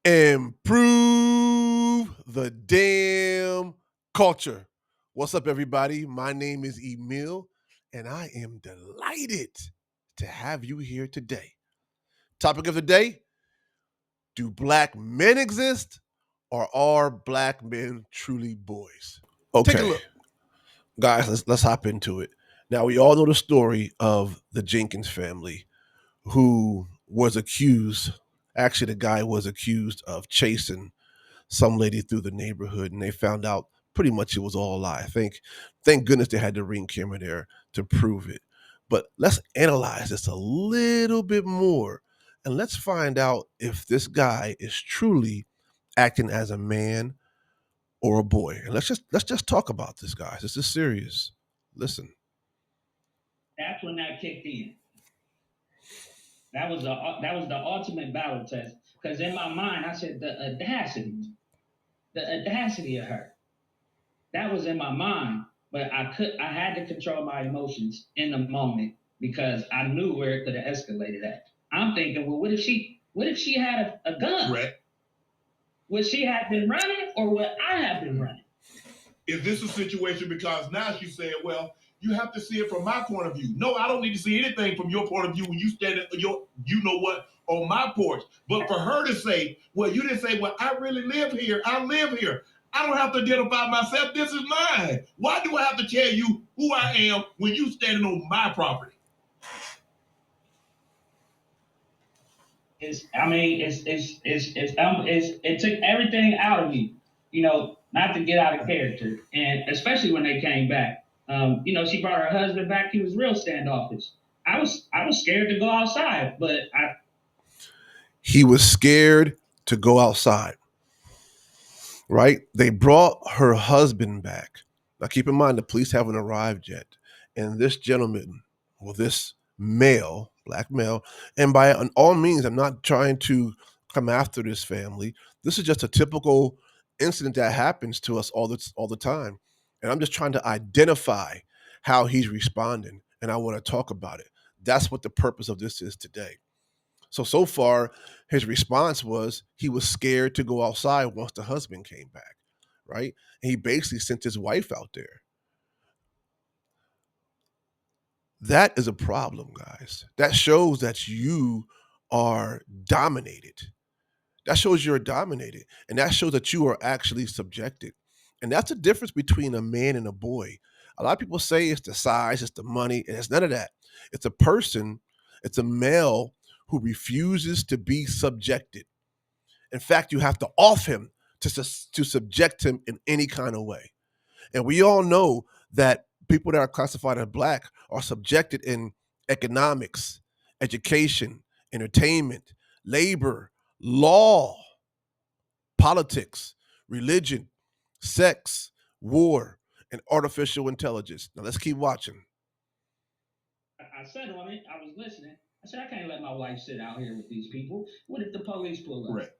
Improve the damn culture. What's up, everybody? My name is Emil, and I am delighted to have you here today. Topic of the day: do black men exist, or are black men truly boys? Take a Okay, look, guys. Let's hop into it. Now, we all know the story of the Jenkins family, who was accused. Actually, the guy was accused of chasing some lady through the neighborhood, and they found out pretty much it was all a lie. Thank goodness they had the ring camera there to prove it. But let's analyze this a little bit more, and let's find out if this guy is truly acting as a man or a boy. And let's just talk about this, guys. This is serious. Listen. That's when that kicked in. That was the ultimate battle test. Because in my mind, I said the audacity of her. That was in my mind, but I had to control my emotions in the moment because I knew where it could have escalated at. I'm thinking, well, what if she had a gun? correct. Would she have been running, or would I have been running? Is this a situation because now she's saying, well, you have to see it from my point of view. No, I don't need to see anything from your point of view when you stand at your, you know what, on my porch. But for her to say, well, you didn't say, well, I really live here. I live here. I don't have to identify myself. This is mine. Why do I have to tell you who I am when you standing on my property? It took everything out of me, not to get out of character, and especially when they came back. She brought her husband back. He was real standoffish. I was scared to go outside, but He was scared to go outside, right? They brought her husband back. Now, keep in mind, the police haven't arrived yet. And this gentleman, well, this male, black male, and by all means, I'm not trying to come after this family. This is just a typical incident that happens to us all the time. And I'm just trying to identify how he's responding. And I want to talk about it. That's what the purpose of this is today. So far, his response was he was scared to go outside once the husband came back, right? And he basically sent his wife out there. That is a problem, guys. That shows that you are dominated. That shows you're dominated. And that shows that you are actually subjected. And that's the difference between a man and a boy. A lot of people say it's the size, it's the money, and it's none of that. It's a person, it's a male who refuses to be subjected. In fact, you have to off him to subject him in any kind of way. And we all know that people that are classified as black are subjected in economics, education, entertainment, labor, law, politics, religion, sex, war, and artificial intelligence. Now let's keep watching. I said on it. I was listening. I said I can't let my wife sit out here with these people. What if the police pull up? Correct.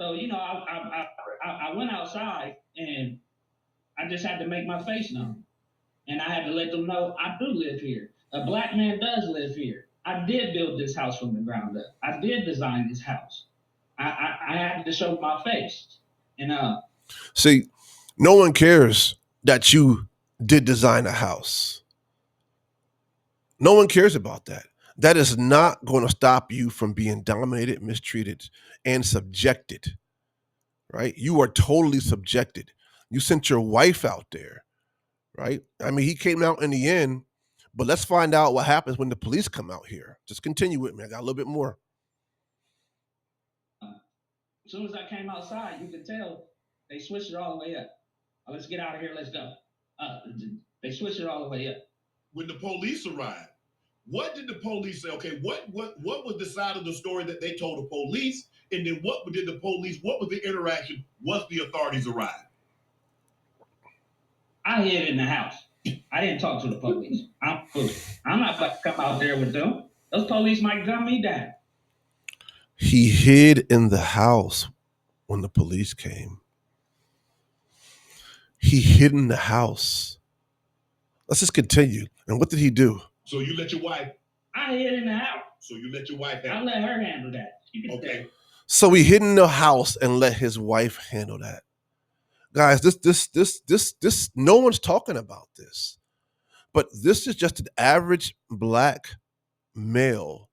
So I went outside and I just had to make my face known. And I had to let them know I do live here. A black man does live here. I did build this house from the ground up. I did design this house. I had to show my face. And See, no one cares that you did design a house. No one cares about that. That is not going to stop you from being dominated, mistreated, and subjected, right? You are totally subjected. You sent your wife out there, right? I mean, he came out in the end, but let's find out what happens when the police come out here. Just continue with me. I got a little bit more. as soon as I came outside, you could tell they switched it all the way up. Let's get out of here. Let's go. Uh, they switched it all the way up. When the police arrived, what did the police say? Okay, what was the side of the story that they told the police? And then what did the police, what was the interaction once the authorities arrived? I hid in the house. I didn't talk to the police. I'm not about to come out there with them. Those police might gun me down. He hid in the house when the police came. He hid in the house. Let's just continue. And what did he do? So you let your wife, I hid in the house. so you let your wife I have let her handle that. okay. So he hid in the house and let his wife handle that. Guys, this no one's talking about this. But this is just an average black male,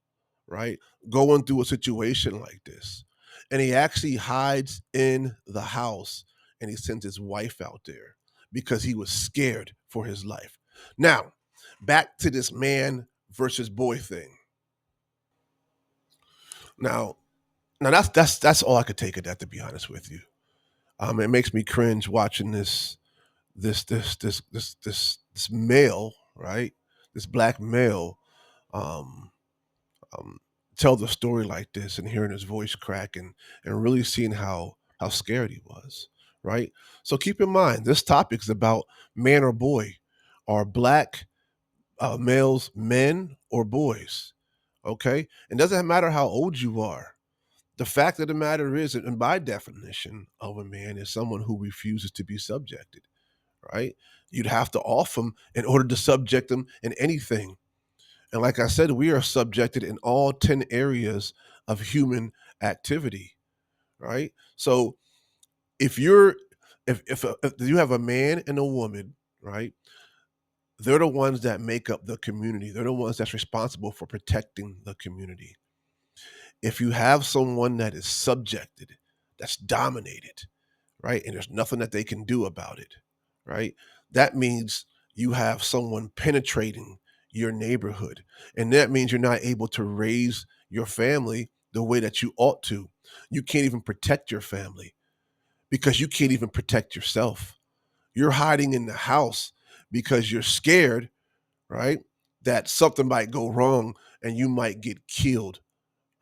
right? Going through a situation like this. And he actually hides in the house and he sends his wife out there because he was scared for his life. Now, back to this man versus boy thing. Now, now that's all I could take of that, to be honest with you. It makes me cringe watching this male, right? This black male um, um, tell the story like this and hearing his voice crack and really seeing how scared he was, right? So keep in mind, this topic is about man or boy. Are black males men or boys? Okay, it doesn't matter how old you are. The fact of the matter is, and by definition of a man, is someone who refuses to be subjected, right? You'd have to off them in order to subject them in anything. And like I said, we are subjected in all 10 areas of human activity, right? So if you're if you have a man and a woman, right? They're the ones that make up the community. They're the ones that's responsible for protecting the community. If you have someone that is subjected, that's dominated, right? And there's nothing that they can do about it, right? That means you have someone penetrating your neighborhood. And that means you're not able to raise your family the way that you ought to. You can't even protect your family because you can't even protect yourself. You're hiding in the house because you're scared, right? That something might go wrong and you might get killed,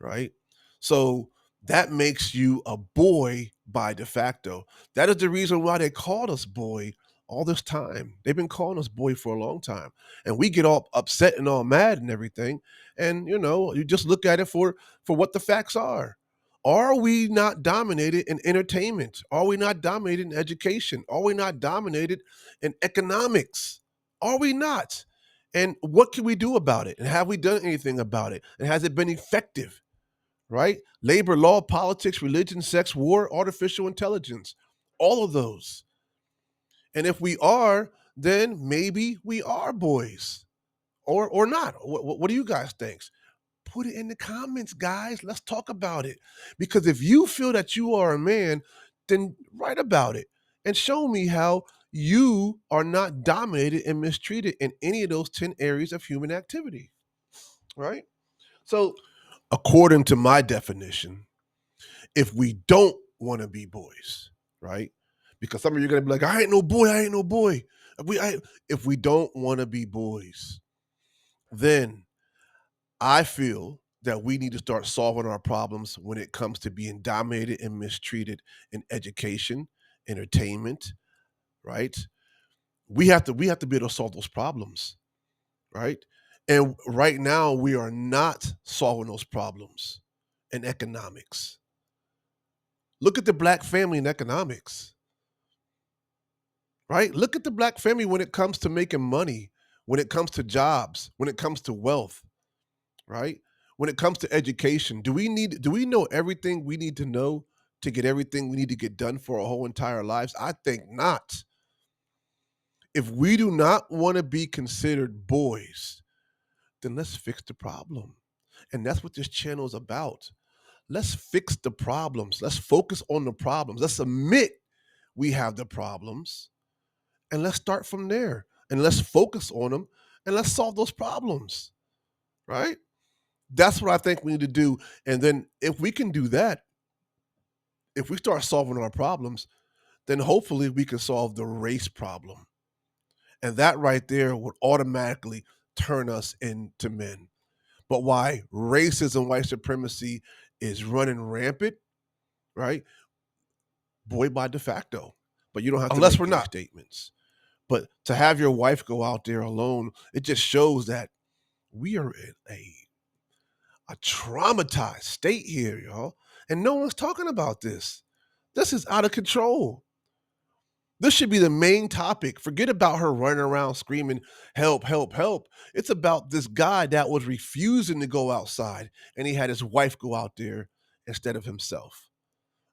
right? So that makes you a boy by de facto. That is the reason why they called us boy all this time. They've been calling us boy for a long time. And we get all upset and all mad and everything. And you just look at it for what the facts are. Are we not dominated in entertainment? Are we not dominated in education? Are we not dominated in economics? Are we not? And what can we do about it? And have we done anything about it? And has it been effective? Right? Labor, law, politics, religion, sex, war, artificial intelligence, all of those. And if we are, then maybe we are boys or not. What do you guys think? Put it in the comments, guys. Let's talk about it. Because if you feel that you are a man, then write about it and show me how you are not dominated and mistreated in any of those 10 areas of human activity. Right? So, according to my definition, if we don't want to be boys, right? Because some of you are gonna be like, I ain't no boy, I ain't no boy. If we don't want to be boys, then I feel that we need to start solving our problems when it comes to being dominated and mistreated in education, entertainment, right? We have to be able to solve those problems, right? And right now we are not solving those problems in economics. Look at the black family in economics, right? Look at the black family when it comes to making money, when it comes to jobs, when it comes to wealth, right? When it comes to education, do we know everything we need to know to get everything we need to get done for our whole entire lives? I think not. If we do not want to be considered boys, then let's fix the problem. And that's what this channel is about. Let's fix the problems. Let's focus on the problems. Let's admit we have the problems and let's start from there and let's focus on them and let's solve those problems, right? That's what I think we need to do. And then if we can do that, if we start solving our problems, then hopefully we can solve the race problem. And that right there would automatically turn us into men. But why racism, white supremacy is running rampant, right? Boy by de facto. But you don't have to unless make we're any not statements. But to have your wife go out there alone, it just shows that we are in a traumatized state here, y'all. And no one's talking about this. This is out of control. This should be the main topic. Forget about her running around screaming, help, help, help. It's about this guy that was refusing to go outside and he had his wife go out there instead of himself.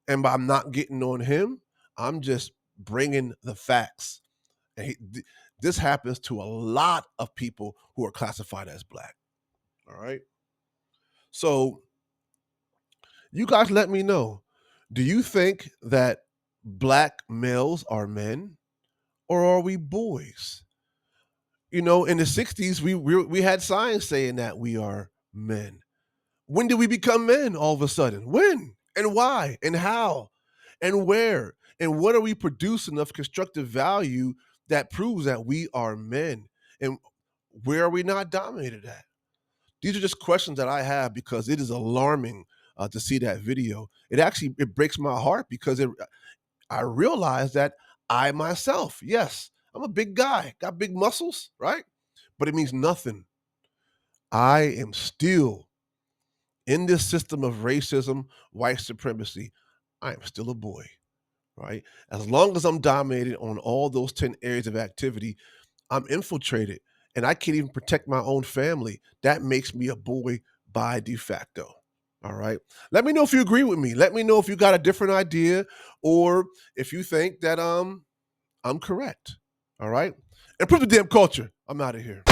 And by not getting on him, I'm just bringing the facts. And this happens to a lot of people who are classified as black. All right. So you guys let me know. Do you think that black males are men or are we boys? In the 60s, we had signs saying that we are men. When did we become men all of a sudden? When? And why? And how? And where? And what are we producing of constructive value that proves that we are men? And where are we not dominated at? These are just questions that I have because it is alarming to see that video. It breaks my heart because I realize that I myself, yes, I'm a big guy, got big muscles, right? But it means nothing. I am still in this system of racism, white supremacy. I am still a boy, right? As long as I'm dominated on all those 10 areas of activity, I'm infiltrated and I can't even protect my own family. That makes me a boy by de facto. All right. Let me know if you agree with me. Let me know if you got a different idea or if you think that I'm correct. All right. Improve the damn culture. I'm out of here.